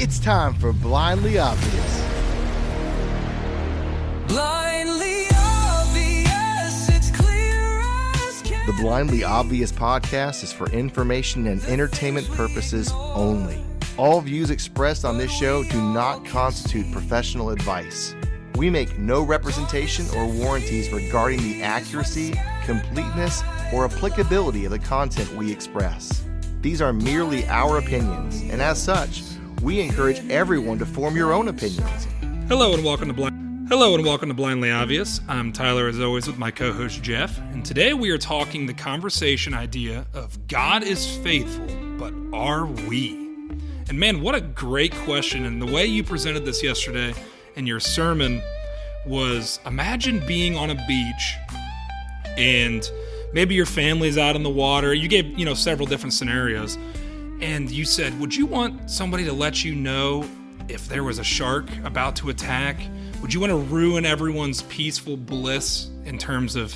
It's time for Blindly Obvious. Blindly obvious, it's clear as can. The Blindly Obvious podcast is for information and entertainment purposes only. All views expressed on this show do not constitute professional advice. We make no representation or warranties regarding the accuracy, completeness, or applicability of the content we express. These are merely our opinions, and as such, we encourage everyone to form your own opinions. Hello and welcome to Blindly Obvious. I'm Tyler, as always, with my co-host Jeff, and today we are talking the conversation idea of God is faithful, but are we? And man, what a great question, and the way you presented this yesterday in your sermon was, imagine being on a beach and maybe your family's out in the water. You gave, several different scenarios. And you said, would you want somebody to let you know if there was a shark about to attack? Would you want to ruin everyone's peaceful bliss in terms of,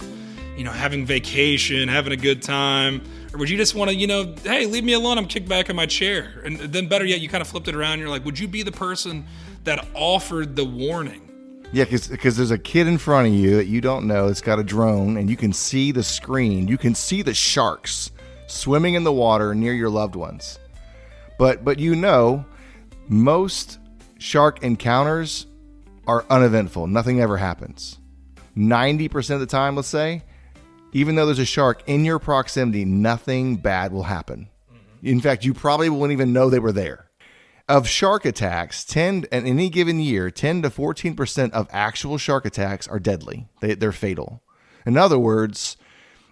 having vacation, having a good time? Or would you just want to, hey, leave me alone, I'm kicked back in my chair? And then better yet, you kind of flipped it around. You're like, would you be the person that offered the warning? Yeah, because there's a kid in front of you that you don't know. It's got a drone, and you can see the screen. You can see the sharks swimming in the water near your loved ones. But most shark encounters are uneventful. Nothing ever happens. 90% of the time, let's say, even though there's a shark in your proximity, nothing bad will happen. In fact, you probably wouldn't even know they were there. Of shark attacks, in any given year, 10 to 14% of actual shark attacks are deadly. They're fatal. In other words,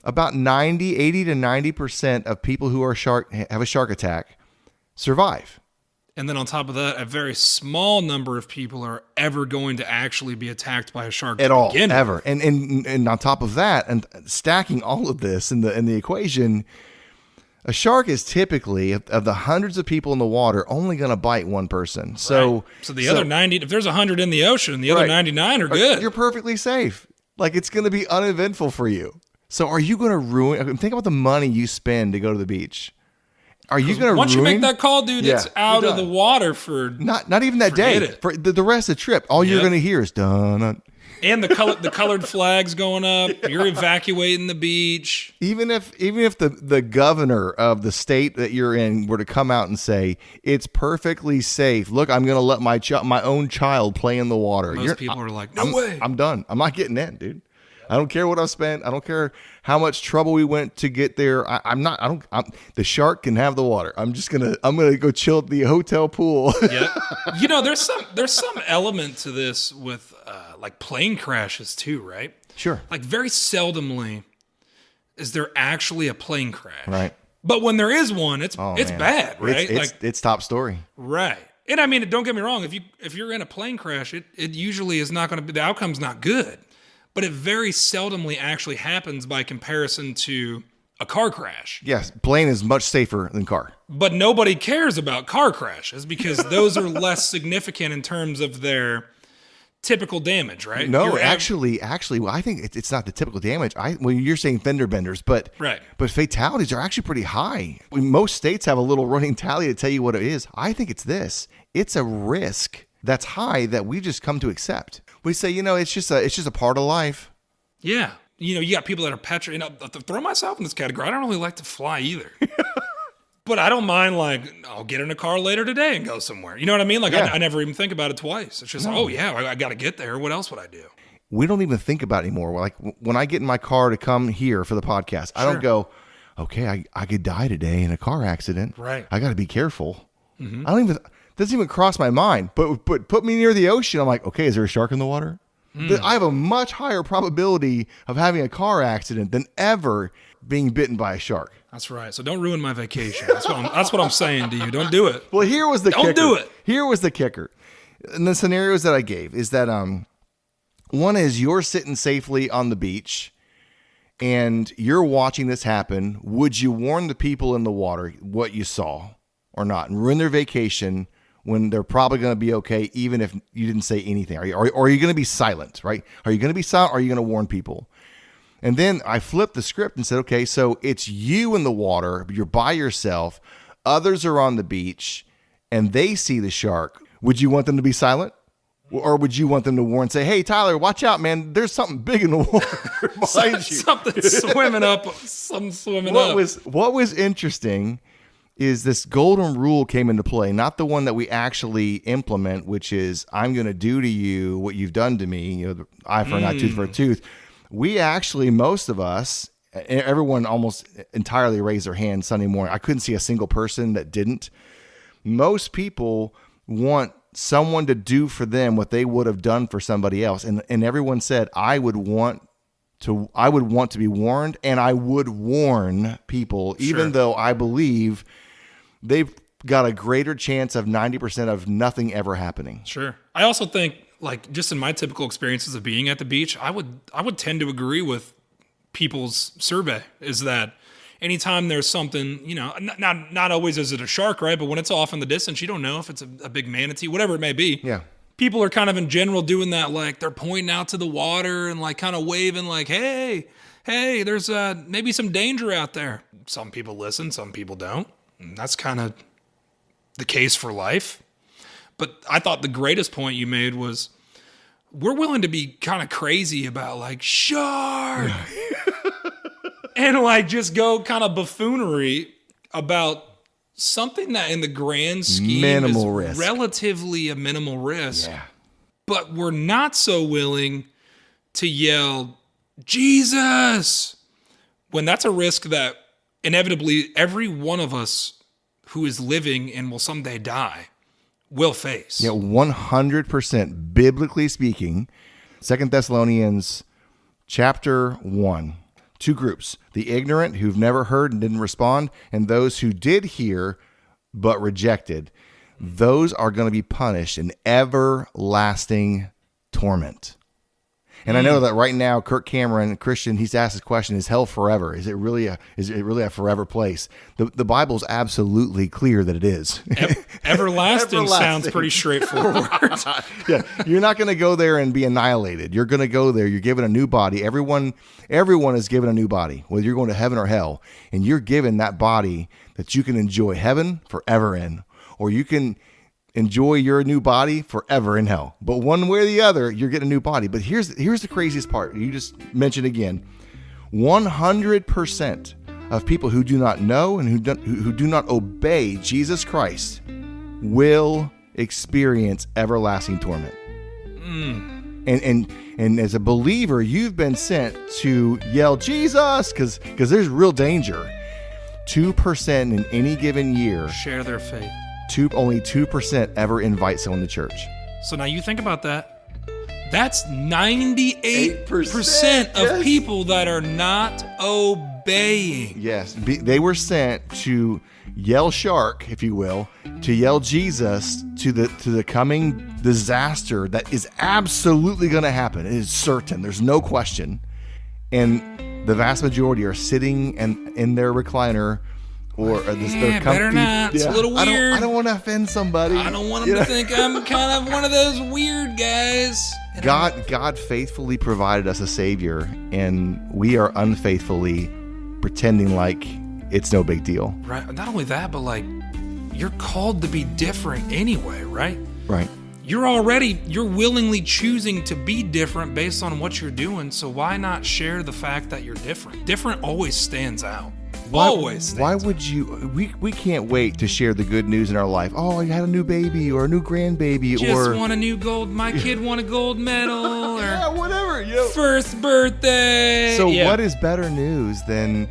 about 80 to 90% of people who have a shark attack survive. And then on top of that, a very small number of people are ever going to actually be attacked by a shark at all, begin ever. And on top of that, and stacking all of this in the equation, a shark is typically, of the hundreds of people in the water, only going to bite one person. So, right. So the other 90, if there's 100 in the ocean, the other 99 are good. You're perfectly safe. Like, it's going to be uneventful for you. So are you going to think about the money you spend to go to the beach? Are you going to once you make that call, dude, it's out of the water for not even that day. For the rest of the trip, all you're going to hear is dun. And the colored flags going up. You're evacuating the beach. Even if the governor of the state that you're in were to come out and say it's perfectly safe. Look, I'm going to let my own child play in the water. Most people are like, no way. I'm done. I'm not getting in, dude. I don't care what I've spent. I don't care how much trouble we went to get there. The shark can have the water. I'm gonna go chill at the hotel pool. Yeah. There's some element to this with like plane crashes too, right? Sure. Like very seldomly is there actually a plane crash. Right. But when there is one, it's bad, right? It's top story. Right. And I mean, don't get me wrong, if you're in a plane crash, it usually is not going to be, the outcome's not good. But it very seldomly actually happens by comparison to a car crash. Yes, plane is much safer than car. But nobody cares about car crashes because those are less significant in terms of their typical damage, right? No, actually, well, I think it's not the typical damage. You're saying fender benders, but right. But fatalities are actually pretty high. Most states have a little running tally to tell you what it is. I think it's this. It's a risk that's high that we just come to accept. We say, it's just a part of life. Yeah. You got people that are petrified. To throw myself in this category, I don't really like to fly either. But I don't mind, I'll get in a car later today and go somewhere. You know what I mean? I never even think about it twice. It's just, I got to get there. What else would I do? We don't even think about it anymore. Like when I get in my car to come here for the podcast, I don't go, okay, I could die today in a car accident. Right. I got to be careful. Mm-hmm. Doesn't even cross my mind. But put me near the ocean. I'm like, okay, is there a shark in the water? I have a much higher probability of having a car accident than ever being bitten by a shark. That's right. So don't ruin my vacation. That's what I'm saying to you. Don't do it. Well, here was the kicker. Don't do it. Here was the kicker. And the scenarios that I gave is that one is you're sitting safely on the beach and you're watching this happen. Would you warn the people in the water what you saw or not and ruin their vacation when they're probably going to be okay, even if you didn't say anything? Or are you going to be silent, right? Are you going to be silent or are you going to warn people? And then I flipped the script and said, okay, so it's you in the water, you're by yourself, others are on the beach, and they see the shark, would you want them to be silent? Or would you want them to warn, say, hey, Tyler, watch out, man. There's something big in the water behind you. Something swimming up. Something swimming up. What was interesting is this golden rule came into play, not the one that we actually implement, which is I'm going to do to you what you've done to me, the eye for an eye, tooth for a tooth. We actually, most of us, everyone almost entirely raised their hand Sunday morning. I couldn't see a single person that didn't. Most people want someone to do for them what they would have done for somebody else. And everyone said, I would want to be warned, and I would warn people, even though I believe they've got a greater chance of 90% of nothing ever happening. Sure. I also think, like, just in my typical experiences of being at the beach, I would tend to agree with people's survey, is that anytime there's something, not always is it a shark, right? But when it's off in the distance, you don't know if it's a big manatee, whatever it may be. Yeah. People are kind of in general doing that, like they're pointing out to the water and like kind of waving like, hey, there's maybe some danger out there. Some people listen, some people don't. And that's kind of the case for life. But I thought the greatest point you made was we're willing to be kind of crazy about like shark and like just go kind of buffoonery about something that in the grand scheme minimal is risk. Relatively a minimal risk. Yeah. But we're not so willing to yell, Jesus, when that's a risk that inevitably every one of us who is living and will someday die will face. Yeah, 100% biblically speaking. 2 Thessalonians chapter 1. Two groups, the ignorant who've never heard and didn't respond, and those who did hear but rejected. Those are going to be punished in everlasting torment. And I know that right now, Kirk Cameron, Christian, he's asked this question, is hell forever? Is it really a forever place? The Bible's absolutely clear that it is. Everlasting sounds pretty straightforward. Yeah, you're not going to go there and be annihilated. You're going to go there. You're given a new body. Everyone is given a new body, whether you're going to heaven or hell. And you're given that body that you can enjoy heaven forever in, or you can enjoy your new body forever in hell. But one way or the other, you're getting a new body. But here's the craziest part. You just mentioned again, 100% of people who do not know and who do not obey Jesus Christ will experience everlasting torment. And as a believer, you've been sent to yell Jesus because there's real danger. 2% in any given year Share their faith. Only 2% ever invite someone to church. So now you think about that. That's 98% of people that are not obeying. Yes, they were sent to yell shark, if you will, to yell Jesus to the coming disaster that is absolutely going to happen. It is certain. There's no question. And the vast majority are sitting in their recliner. Or their better not. It's a little weird. I don't want to offend somebody. I don't want them to think I'm kind of one of those weird guys. God faithfully provided us a Savior, and we are unfaithfully pretending like it's no big deal. Right. Not only that, but like you're called to be different anyway, right? Right. You're willingly choosing to be different based on what you're doing. So why not share the fact that you're different? Different always stands out. Why would you? We can't wait to share the good news in our life. Oh, I had a new baby or a new grandbaby my kid won a gold medal or yeah, whatever. First birthday. So what is better news than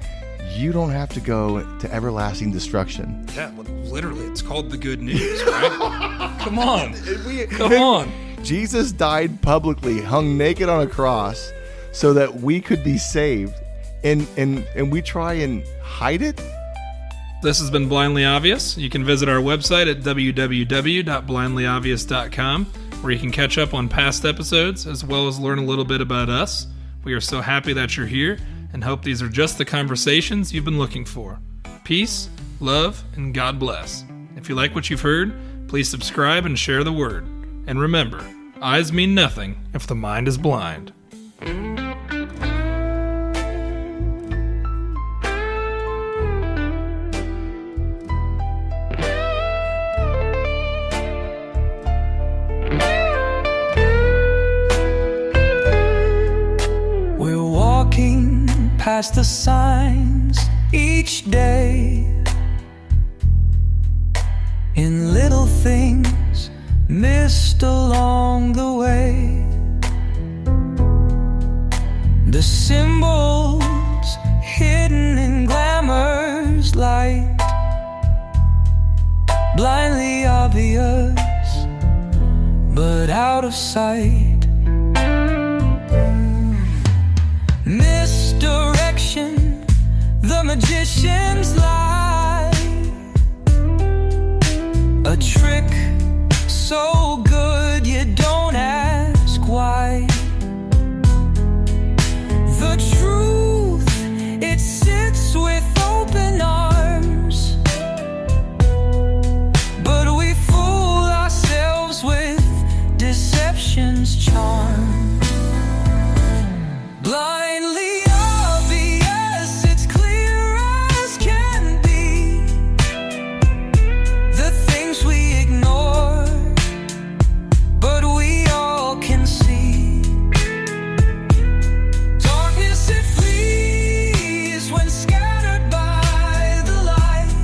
you don't have to go to everlasting destruction? Yeah, literally, it's called the good news, right? Come on. Come on. Jesus died publicly, hung naked on a cross so that we could be saved. And we try and hide it? This has been Blindly Obvious. You can visit our website at www.blindlyobvious.com, where you can catch up on past episodes as well as learn a little bit about us. We are so happy that you're here and hope these are just the conversations you've been looking for. Peace, love, and God bless. If you like what you've heard, please subscribe and share the word. And remember, eyes mean nothing if the mind is blind. past the signs each day. In little things missed along the way, the symbols hidden in glamour's light, blindly obvious but out of sight. Misdirection, the magician's lie, a trick so good you don't ask why. The truth, it sits with open arms, but we fool ourselves with deception's charm. Blindly obvious, it's clear as can be, the things we ignore, but we all can see. Darkness, it flees when scattered by the light.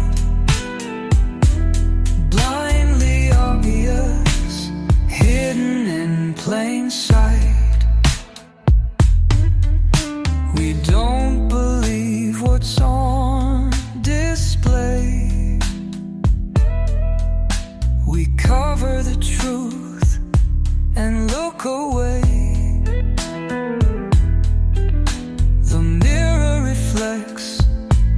Blindly obvious, hidden in plain sight. We don't believe what's on display. We cover the truth and look away. The mirror reflects,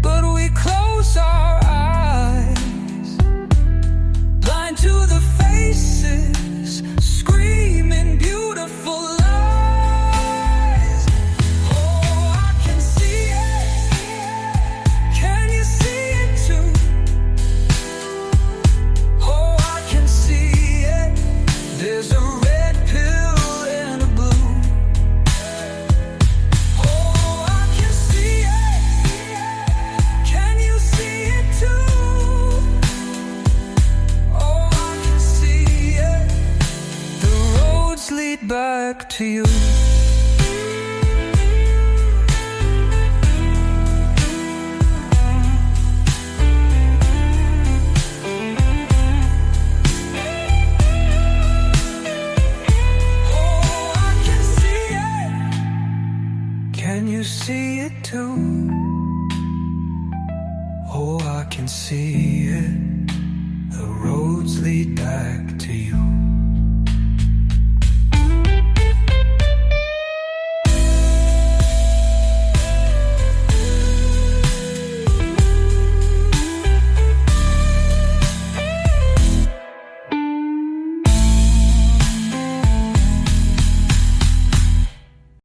but we close our eyes, blind to the faces screaming beautiful lies. Oh, I can see it. Can you see it too? Oh, I can see it. There's a red pill and a blue. Oh, I can see it. Can you see it too? Oh, I can see it. The roads lead back to you. Oh, I can see it. Can you see it too? Oh, I can see it. The roads lead back